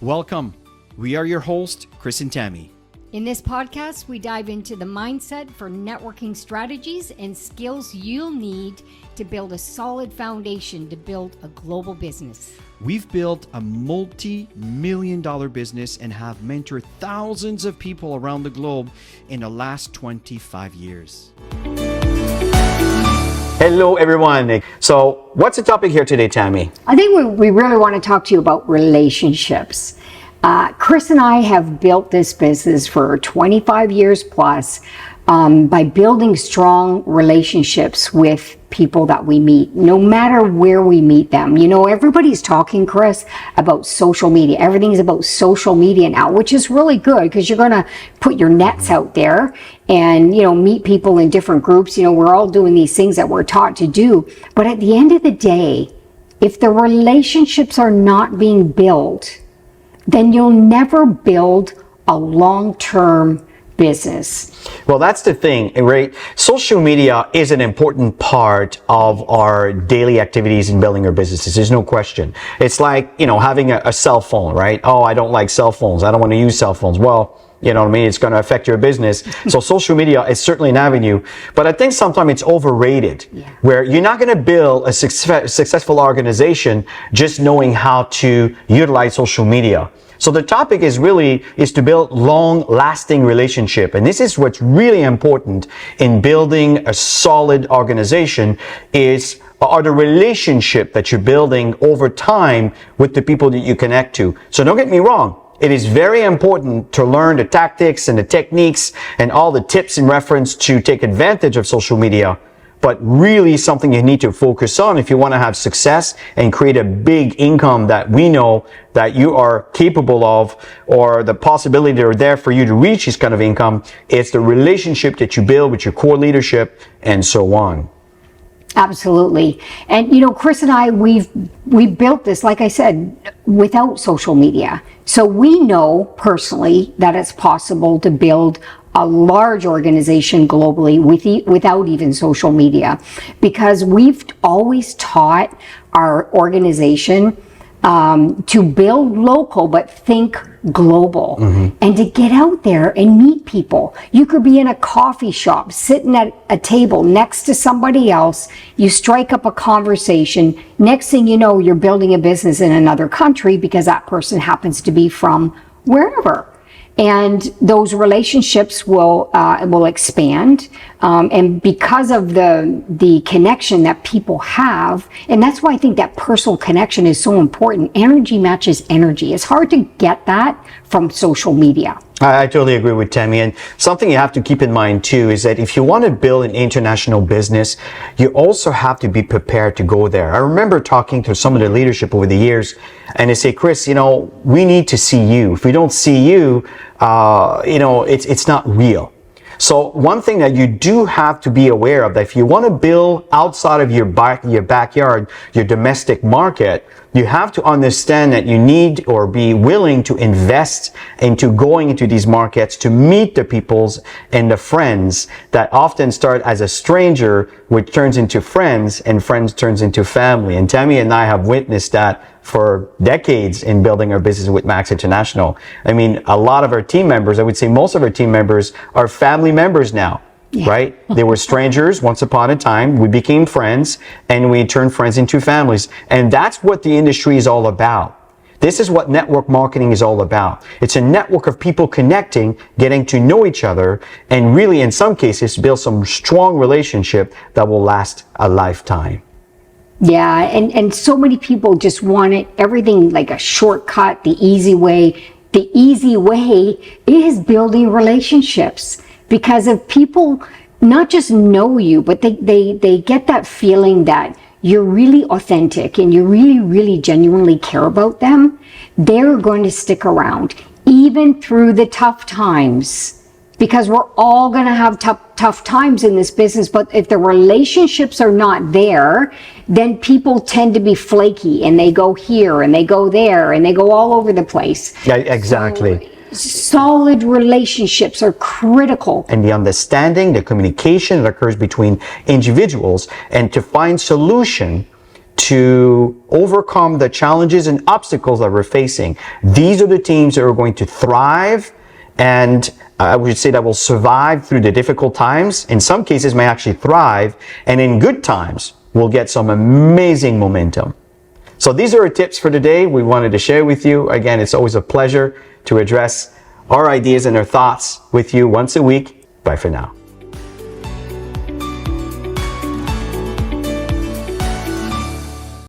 Welcome. We are your hosts, Chris and Tammy. In this podcast, we dive into the mindset for networking strategies and skills you'll need to build a solid foundation to build a global business. We've built a multi-million-dollar business and have mentored thousands of people around the globe in the last 25 years. Hello, everyone. So what's the topic here today, Tammy? I think we really want to talk to you about relationships. Chris and I have built this business for 25 years plus by building strong relationships with people that we meet, no matter where we meet them. You know, everybody's talking, Chris, about social media. Everything's about social media now, which is really good because you're going to put your nets out there and, you know, meet people in different groups. You know, we're all doing these things that we're taught to do. But at the end of the day, if the relationships are not being built, then you'll never build a long-term business. Well, that's the thing, right? Social media is an important part of our daily activities in building our businesses. There's no question. It's like, you know, having a cell phone, right? Oh, I don't like cell phones. I don't want to use cell phones. Well, you know what I mean? It's going to affect your business. So social media is certainly an avenue, but I think sometimes it's overrated, where you're not going to build a successful organization just knowing how to utilize social media. So the topic is to build long-lasting relationship. And this is what's really important in building a solid organization are the relationship that you're building over time with the people that you connect to. So don't get me wrong. It is very important to learn the tactics and the techniques and all the tips in reference to take advantage of social media. But really something you need to focus on if you want to have success and create a big income that we know that you are capable of, or the possibility that are there for you to reach this kind of income. It's the relationship that you build with your core leadership and so on. Absolutely. And, you know, Chris and I, we built this, like I said, without social media. So we know personally that it's possible to build a large organization globally without even social media, because we've always taught our organization to build local but think global, and to get out there and meet people. You could be in a coffee shop sitting at a table next to somebody else, you strike up a conversation, next thing you know you're building a business in another country because that person happens to be from wherever. And those relationships will expand, and because of the connection that people have, and that's why I think that personal connection is so important. Energy matches energy. It's hard to get that from social media. I totally agree with Tammy. And something you have to keep in mind too is that if you want to build an international business, you also have to be prepared to go there. I remember talking to some of the leadership over the years, and they say, Chris, you know, we need to see you. If we don't see you, you know, it's not real. So one thing that you do have to be aware of, that if you want to build outside of your backyard, your domestic market, you have to understand that you need or be willing to invest into going into these markets to meet the peoples and the friends that often start as a stranger, which turns into friends, and friends turns into family. And Tammy and I have witnessed that for decades in building our business with Max International. I mean, a lot of our team members, I would say most of our team members, are family members now. Right? They were strangers once upon a time. We became friends, and we turned friends into families. And that's what the industry is all about. This is what network marketing is all about. It's a network of people connecting, getting to know each other, and really, in some cases, build some strong relationship that will last a lifetime. Yeah, and so many people just want everything like a shortcut, the easy way. The easy way is building relationships. Because if people not just know you, but they get that feeling that you're really authentic and you really, really genuinely care about them, they're going to stick around, even through the tough times. Because we're all going to have tough times in this business, but if the relationships are not there, then people tend to be flaky, and they go here and they go there and they go all over the place. Yeah, exactly. So, solid relationships are critical. And the understanding, the communication that occurs between individuals, and to find solution to overcome the challenges and obstacles that we're facing. These are the teams that are going to thrive, and I would say that will survive through the difficult times. In some cases may actually thrive, and in good times we'll get some amazing momentum. So these are our tips for today we wanted to share with you. Again, it's always a pleasure to address our ideas and our thoughts with you once a week. Bye for now.